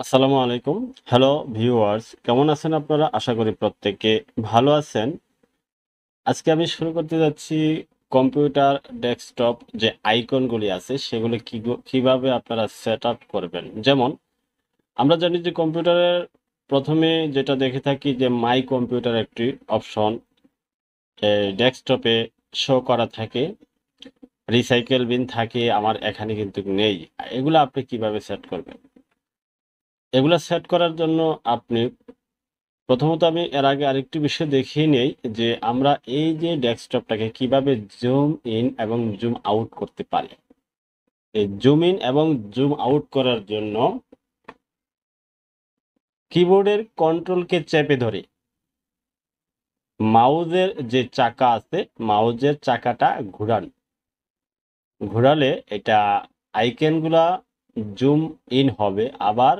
আসসালামু আলাইকুম। Hello viewers, কেমন আছেন আপনারা? আশা করি প্রত্যেকে ভালো আছেন। আজকে আমি শুরু করতে যাচ্ছি কম্পিউটার ডেস্কটপ যে আইকনগুলি আছে সেগুলো কিভাবে আপনারা সেটআপ করবেন। যেমন আমরা জানি যে কম্পিউটারের ১ম এ যেটা দেখে থাকি যে মাই কম্পিউটার একটি অপশন ডেস্কটপে শো করা থাকে। রিসাইকেল বিন থাকে, আমার এখানে কিন্তু নেই। এগুলো আপনি কিভাবে সেট করবেন? এগুলা সেট করার জন্য আপনি প্রথমত আমি এর আগে আরেকটি বিষয় দেখিয়ে নেই যে আমরা এই যে ডেস্কটপটাকে কিভাবে জুম ইন এবং জুম আউট করতে পারি। এই জুম ইন এবং জুম আউট করার জন্য কিবোর্ডের কন্ট্রোলকে চেপে ধরে মাউসের যে চাকা আছে মাউসের চাকাটা ঘুরান। ঘোরালে এটা আইকনগুলা জুম ইন হবে, আবার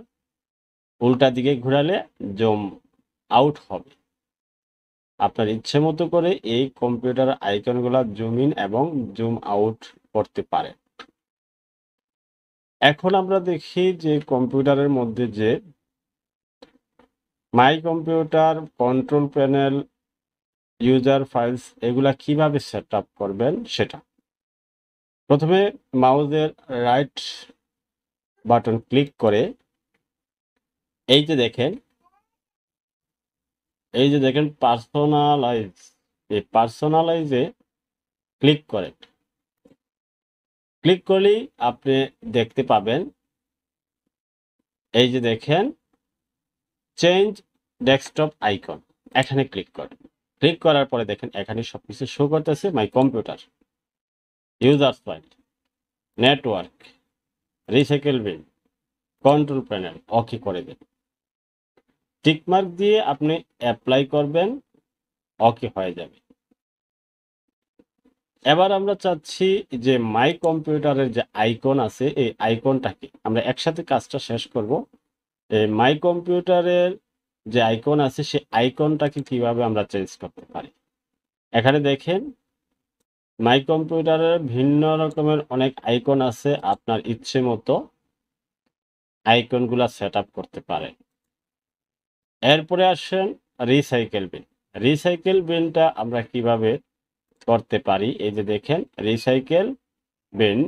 উল্টা দিকে ঘোরালে জুম আউট হবে। আপনার ইচ্ছে মতো করে এই কম্পিউটার আইকনগুলা জুম ইন এবং জুম আউট করতে পারেন। এখন আমরা দেখি যে কম্পিউটারের মধ্যে যে my computer, control panel, user files এগুলা কিভাবে সেট আপ করবেন সেটা। প্রথমে মাউসের রাইট বাটন ক্লিক করে এই যে দেখেন পার্সোনালাইজ, এই পার্সোনালাইজে ক্লিক করেন। ক্লিক করলেই আপনি দেখতে পাবেন এই যে দেখেন চেঞ্জ ডেস্কটপ আইকন, এখানে ক্লিক করেন। ক্লিক করার পরে দেখেন এখানে সবকিছু শো করতেছে my computer, users file, network, recycle bin, control panel. Okay করে দেন। টিকমার্ক দিয়ে আপনি অ্যাপ্লাই করবেন, ওকে হয়ে যাবে। এবার আমরা চাচ্ছি যে মাই কম্পিউটারের যে আইকন আছে এই আইকনটাকে আমরা একসাথে কাজটা শেষ করব। এই মাই কম্পিউটারের যে আইকন আছে সেই আইকনটাকে কিভাবে আমরা চেঞ্জ করতে পারি। এখানে দেখেন মাই কম্পিউটারের ভিন্ন রকমের অনেক আইকন আছে, আপনার ইচ্ছে মতো আইকনগুলা সেট আপ করতে পারেন। এরপরে আসেন রিসাইকেল বিন। রিসাইকেল বিনটা আমরা কিভাবে করতে পারি, এই যে দেখেন রিসাইকেল বিন।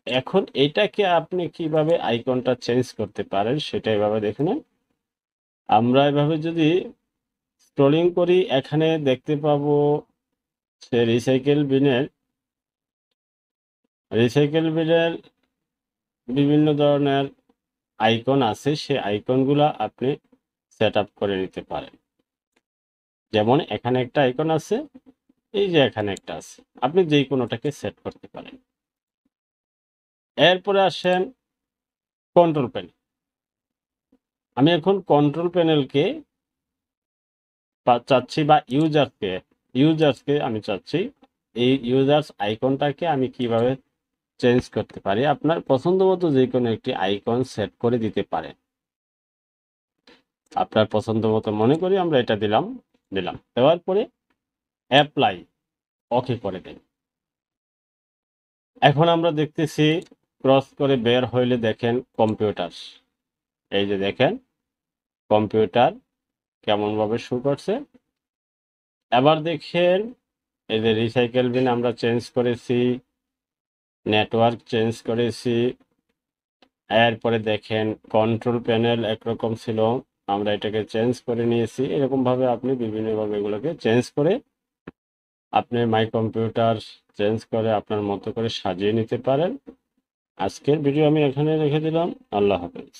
এখন এটাকে আপনি কিভাবে আইকনটা চেঞ্জ করতে পারেন সেটা এভাবে দেখে নেন। আমরা এভাবে যদি স্ক্রলিং করি এখানে দেখতে পাবো সে রিসাইকেল বিনের বিভিন্ন ধরনের আইকন আছে, সে আইকনগুলা আপনি সেট আপ করে নিতে পারেন। যেমন এখানে একটা আইকন আছে, এই যে এখানে একটা আছে, আপনি যেই কোনোটাকে সেট করতে পারেন। এরপরে আসেন কন্ট্রোল প্যানেল। আমি এখন কন্ট্রোল প্যানেলকে চাচ্ছি বা ইউজার্সকে আমি চাচ্ছি এই ইউজার্স আইকনটাকে আমি কিভাবে চেঞ্জ করতে পারি। আপনার পছন্দ মতো যে কোনো একটি আইকন সেট করে দিতে পারেন। আপনার পছন্দ মতো মনে করি আমরা এটা দিলাম। দেওয়ার পরে অ্যাপ্লাই, ওকে করে দেন। এখন আমরা দেখতেছি ক্রস করে বের হইলে দেখেন কম্পিউটার, এই যে দেখেন কম্পিউটার কেমনভাবে শো করছে। এবার দেখেন এই যে রিসাইকেল বিন আমরা চেঞ্জ করেছি, নেটওয়ার্ক চেঞ্জ করেছি। এরপরে দেখেন কন্ট্রোল প্যানেল একরকম ছিল, আমরা এটাকে চেঞ্জ করে নিয়েছি। এরকমভাবে আপনি বিভিন্নভাবে এগুলোকে চেঞ্জ করে আপনি মাই কম্পিউটার চেঞ্জ করে আপনার মতো করে সাজিয়ে নিতে পারেন। আজকের ভিডিও আমি এখানে রেখে দিলাম। আল্লাহ হাফেজ।